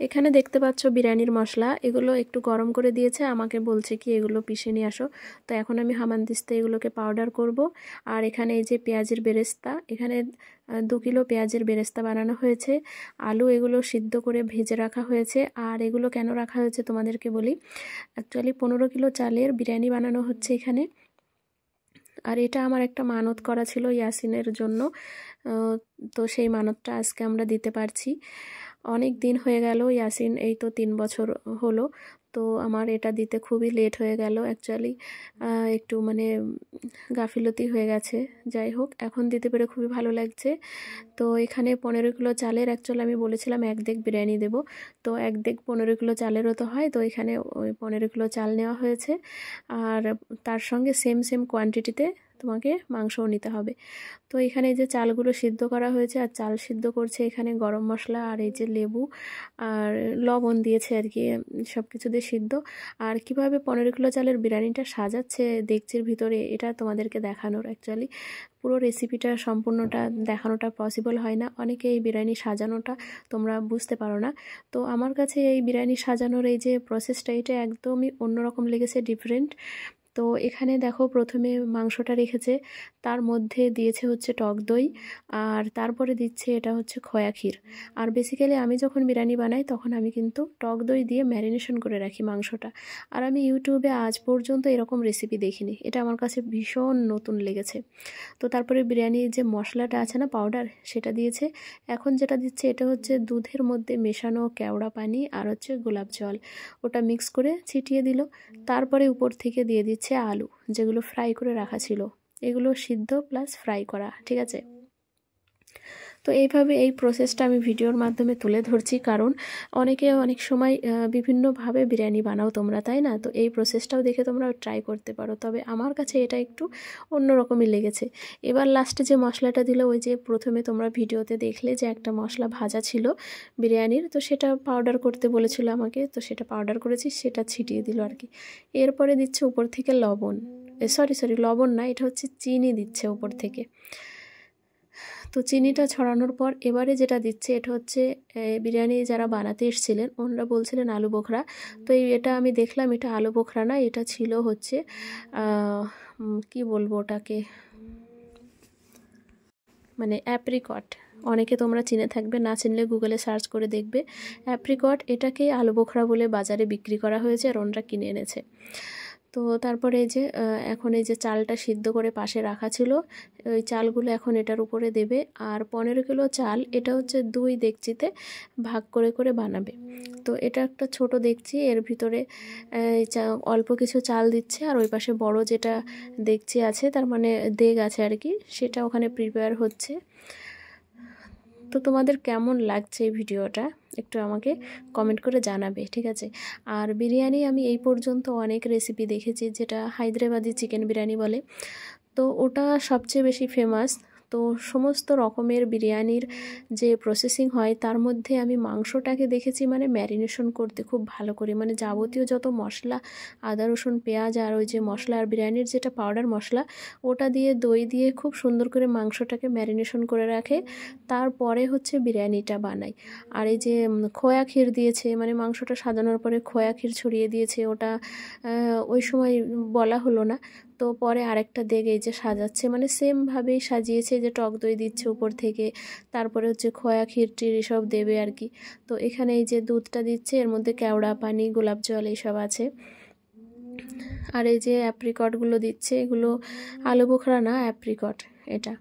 এখানে দেখতে পাচ্ছ বিরিয়ানির মশলা, এগুলো একটু গরম করে দিয়েছে, আমাকে বলছে কি এগুলো পিষে নিয়ে আসো। তো এখন আমি হামানদিস্তে এগুলোকে পাউডার করব। আর এখানে এই যে পেঁয়াজের বেরেস্তা, এখানে 2 কিলো পেঁয়াজের বেরেস্তা বানানো হয়েছে। আলু এগুলো সিদ্ধ করে ভেজে রাখা হয়েছে। আর এগুলো কেন রাখা হয়েছে তোমাদেরকে বলি। অ্যাকচুয়ালি 15 কিলো চালের বিরিয়ানি বানানো হচ্ছে এখানে। আর এটা আমার একটা মানত করা ছিল ইয়াসিনের জন্য। তো সেই মানতটা আজকে আমরা দিতে পারছি। অনেক দিন হয়ে গেল, ইয়াসিন এই তো 3 বছর হলো। তো আমার এটা দিতে খুবই লেট হয়ে গেল অ্যাকচুয়ালি, একটু মানে গাফিলতি হয়ে গেছে। যাই হোক, এখন দিতে পেরে খুবই ভালো লাগছে। তো এখানে 15 কিলো চালের অ্যাকচুয়ালি আমি বলেছিলাম 1 দেগ বিরিয়ানি দেব। তো 1 দেগ 15 কিলো চালেরও তো হয়। তো এখানে ওই 15 কিলো চাল নেওয়া হয়েছে। আর তার সঙ্গে সেম কোয়ান্টিটিতে তোমাকে মাংসও নিতে হবে। তো এখানে এই যে চালগুলো সিদ্ধ করা হয়েছে, আর চাল সিদ্ধ করছে এখানে গরম মশলা আর এই যে লেবু আর লবণ দিয়েছে আর কি, সব কিছু দিয়ে সিদ্ধ। আর কিভাবে 15 কিলো চালের বিরিয়ানিটা সাজাচ্ছে ডেকচির ভিতরে, এটা তোমাদেরকে দেখানোর অ্যাকচুয়ালি পুরো রেসিপিটা সম্পূর্ণটা দেখানোটা পসিবল হয় না। অনেকে এই বিরিয়ানি সাজানোটা তোমরা বুঝতে পারো না। তো আমার কাছে এই বিরিয়ানি সাজানোর এই যে প্রসেসটা, এটা একদমই অন্যরকম লেগেছে, ডিফারেন্ট। তো এখানে দেখো প্রথমে মাংসটা রেখেছে, তার মধ্যে দিয়েছে হচ্ছে টক দই, আর তারপরে দিচ্ছে এটা হচ্ছে খোয়া ক্ষীর। আর বেসিক্যালি আমি যখন বিরিয়ানি বানাই তখন আমি কিন্তু টক দই দিয়ে ম্যারিনেশন করে রাখি মাংসটা। আর আমি ইউটিউবে আজ পর্যন্ত এরকম রেসিপি দেখিনি, এটা আমার কাছে ভীষণ নতুন লেগেছে। তো তারপরে বিরিয়ানির যে মশলাটা আছে না, পাউডার, সেটা দিয়েছে। এখন যেটা দিচ্ছে এটা হচ্ছে দুধের মধ্যে মেশানো কেওড়া পানি আর হচ্ছে গোলাপ জল, ওটা মিক্স করে ছিটিয়ে দিল। তারপরে উপর থেকে দিয়ে দিচ্ছে আলু, যেগুলো ফ্রাই করে রাখা ছিল। এগুলো সিদ্ধ প্লাস ফ্রাই করা, ঠিক আছে। তো এইভাবে এই প্রসেসটা আমি ভিডিওর মাধ্যমে তুলে ধরছি, কারণ অনেকে অনেক সময় বিভিন্নভাবে বিরিয়ানি বানাও তোমরা, তাই না? তো এই প্রসেসটাও দেখে তোমরা ট্রাই করতে পারো, তবে আমার কাছে এটা একটু অন্যরকমই লেগেছে। এবার লাস্টে যে মশলাটা দিল, ওই যে প্রথমে তোমরা ভিডিওতে দেখলে যে একটা মশলা ভাজা ছিল বিরিয়ানির, তো সেটা পাউডার করতে বলেছিল আমাকে, তো সেটা পাউডার করেছি, সেটা ছিটিয়ে দিল আর কি। এরপরে দিচ্ছে উপর থেকে লবণ, সরি লবণ না, এটা হচ্ছে চিনি দিচ্ছে উপর থেকে। তো চিনিটা ছড়ানোর পর এবারে যেটা দিচ্ছে এটা হচ্ছে বিরিয়ানি যারা বানাতে এসেছিলেন ওনারা বলছিলেন আলু বোখরা। তো এটা আমি দেখলাম, এটা আলু বোখরা না, এটা ছিল হচ্ছে কি বলবো ওটাকে, মানে অ্যাপ্রিকট। অনেকে তোমরা চিনে থাকবে, না চিনলে গুগলে সার্চ করে দেখবে অ্যাপ্রিকট। এটাকে আলু বোখরা বলে বাজারে বিক্রি করা হয়েছে, আর ওনারা কিনে এনেছে। তো তারপরে এই যে এখন এই যে চালটা সিদ্ধ করে পাশে রাখা ছিল, ওই চালগুলো এখন এটার উপরে দেবে। আর 15 কিলো চাল, এটা হচ্ছে 2 ডেকচিতে ভাগ করে করে বানাবে। তো এটা একটা ছোট ডেকচি, এর ভিতরে অল্প কিছু চাল দিচ্ছে, আর ওই পাশে বড় যেটা ডেকচি আছে, তার মানে দেগ আছে আর কি, সেটা ওখানে প্রিপেয়ার হচ্ছে। তো তোমাদের কেমন লাগছে এই ভিডিওটা একটু আমাকে কমেন্ট করে জানাবে, ঠিক আছে। আর বিরিয়ানি আমি এই পর্যন্ত অনেক রেসিপি দেখেছি, যেটা হায়দ্রাবাদি চিকেন বিরিয়ানি বলে, তো ওটা সবচেয়ে বেশি ফেমাস। তো সমস্ত রকমের বিরিয়ানির যে প্রসেসিং হয় তার মধ্যে আমি মাংসটাকে দেখেছি মানে ম্যারিনেশন করতে খুব ভালো করে, মানে যাবতীয় যত মশলা, আদা রসুন পেঁয়াজ আর ওই যে মশলা আর বিরিয়ানির যেটা পাউডার মশলা, ওটা দিয়ে দই দিয়ে খুব সুন্দর করে মাংসটাকে ম্যারিনেশন করে রাখে, তারপরে হচ্ছে বিরিয়ানিটা বানাই। আর এই যে খোয়া ক্ষীর দিয়েছে, মানে মাংসটা সাজানোর পরে খোয়া ক্ষীর ছড়িয়ে দিয়েছে, ওটা ওই সময় বলা হলো না। তো পরে আরেকটা দেগ এই যে সাজাচ্ছে, মানে সেমভাবেই সাজিয়েছে, যে টক দই দিচ্ছে উপর থেকে, তারপরে হচ্ছে খোয়া ক্ষীর টির এসব দেবে আর কি। তো এখানে এই যে দুধটা দিচ্ছে, এর মধ্যে কেওড়া পানি গোলাপ জল এইসব আছে। আর এই যে অ্যাপ্রিকটগুলো দিচ্ছে, এগুলো আলু বোখরা না, অ্যাপ্রিকট এটা।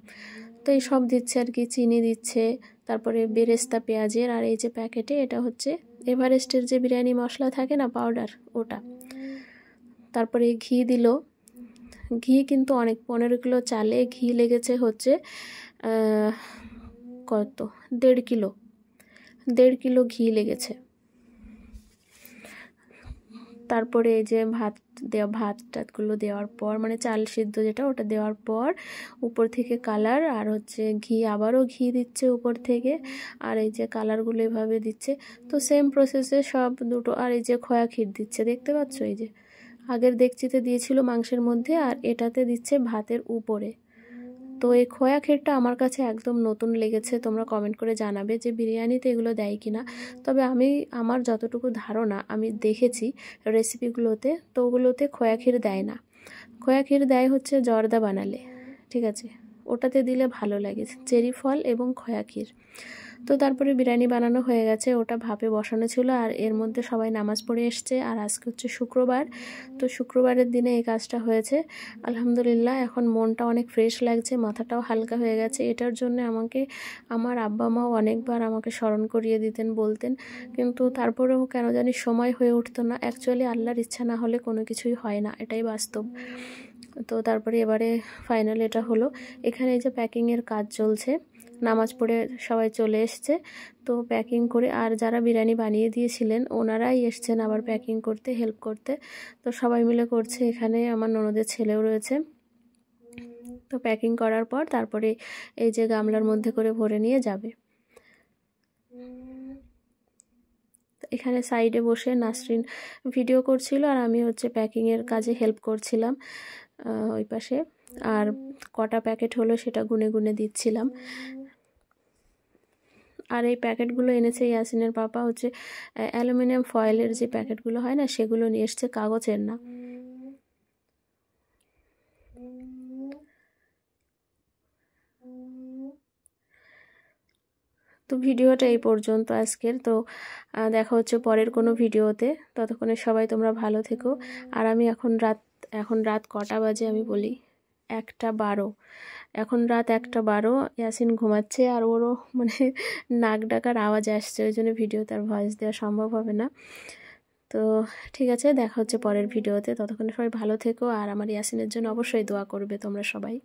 তো এই সব দিচ্ছে আর কি, চিনি দিচ্ছে, তারপরে বেরেস্তা পেঁয়াজের, আর এই যে প্যাকেটে এটা হচ্ছে এভারেস্টের যে বিরিয়ানি মশলা থাকে না, পাউডার, ওটা। তারপরে ঘি দিল, ঘি কিন্তু অনেক, 15 কিলো চালে ঘি লেগেছে হচ্ছে কত, 1.5 কিলো ঘি লেগেছে। তারপরে এই যে ভাত টাতগুলো দেওয়ার পর, মানে চাল সিদ্ধ যেটা, ওটা দেওয়ার পর উপর থেকে কালার আর হচ্ছে ঘি, আবারও ঘি দিচ্ছে উপর থেকে, আর এই যে কালারগুলো এভাবে দিচ্ছে। তো সেম প্রসেসে সব দুটো। আর এই যে খোয়া ক্ষীর দিচ্ছে, দেখতে পাচ্ছ, এই যে আগের ডেকচিতে দিয়েছিল মাংসের মধ্যে, আর এটাতে দিচ্ছে ভাতের উপরে। তো এই খোয়া ক্ষীরটা আমার কাছে একদম নতুন লেগেছে, তোমরা কমেন্ট করে জানাবে যে বিরিয়ানিতে এগুলো দেয় কিনা। তবে আমার যতটুকু ধারণা আমি দেখেছি রেসিপিগুলোতে, তো ওগুলোতে খোয়া ক্ষীর দেয় না। খোয়া ক্ষীর দেয় হচ্ছে জর্দা বানালে, ঠিক আছে, ওটাতে দিলে ভালো লাগে, চেরি ফল এবং খোয়া ক্ষীর। তো তারপরে বিরিয়ানি বানানো হয়ে গেছে, ওটা ভাপে বসানো ছিল, আর এর মধ্যে সবাই নামাজ পড়ে এসছে। আর আজকে হচ্ছে শুক্রবার, তো শুক্রবারের দিনে এই কাজটা হয়েছে। আলহামদুলিল্লাহ, এখন মনটা অনেক ফ্রেশ লাগছে, মাথাটাও হালকা হয়ে গেছে। এটার জন্য আমাকে আমার আব্বা মাও অনেকবার আমাকে স্মরণ করিয়ে দিতেন, বলতেন, কিন্তু তারপরেও কেন জানি সময় হয়ে উঠতো না। অ্যাকচুয়ালি আল্লাহর ইচ্ছা না হলে কোনো কিছুই হয় না, এটাই বাস্তব। তো তারপরে এবারে ফাইনাল এটা হলো। এখানে এই যে প্যাকিংয়ের কাজ চলছে, নামাজ পড়ে সবাই চলে এসছে, তো প্যাকিং করে, আর যারা বিরিয়ানি বানিয়ে দিয়েছিলেন ওনারাই এসছেন আবার প্যাকিং করতে, হেল্প করতে। তো সবাই মিলে করছে, এখানে আমার ননদের ছেলেও রয়েছে। তো প্যাকিং করার পর তারপরে এই যে গামলার মধ্যে করে ভরে নিয়ে যাবে। এখানে সাইডে বসে নাসরিন ভিডিও করছিল, আর আমি হচ্ছে প্যাকিংয়ের কাজে হেল্প করছিলাম ওই পাশে। আর কটা প্যাকেট হলো সেটা গুনে গুনে দিচ্ছিলাম। আর এই প্যাকেটগুলো এনেছে ইয়াসিনের পাপা, হচ্ছে অ্যালুমিনিয়াম ফয়েলের যে প্যাকেটগুলো হয় না, সেগুলো নিয়ে এসছে, কাগজের না। তো ভিডিওটা এই পর্যন্ত আজকের। তো দেখা হচ্ছে পরের কোনো ভিডিওতে, ততক্ষণে সবাই তোমরা ভালো থেকো। আর আমি এখন রাত কটা বাজে আমি বলি, 1:12। এখন রাত 1:12, ইয়াসিন ঘুমাচ্ছে, আর ওরও মানে নাক ডাকার আওয়াজ আসছে, ওই জন্য ভিডিও তার ভয়েস দেওয়া সম্ভব হবে না। তো ঠিক আছে, দেখা হচ্ছে পরের ভিডিওতে, ততক্ষণে সবাই ভালো থেকো। আর আমার ইয়াসিনের জন্য অবশ্যই দোয়া করবে তোমরা সবাই।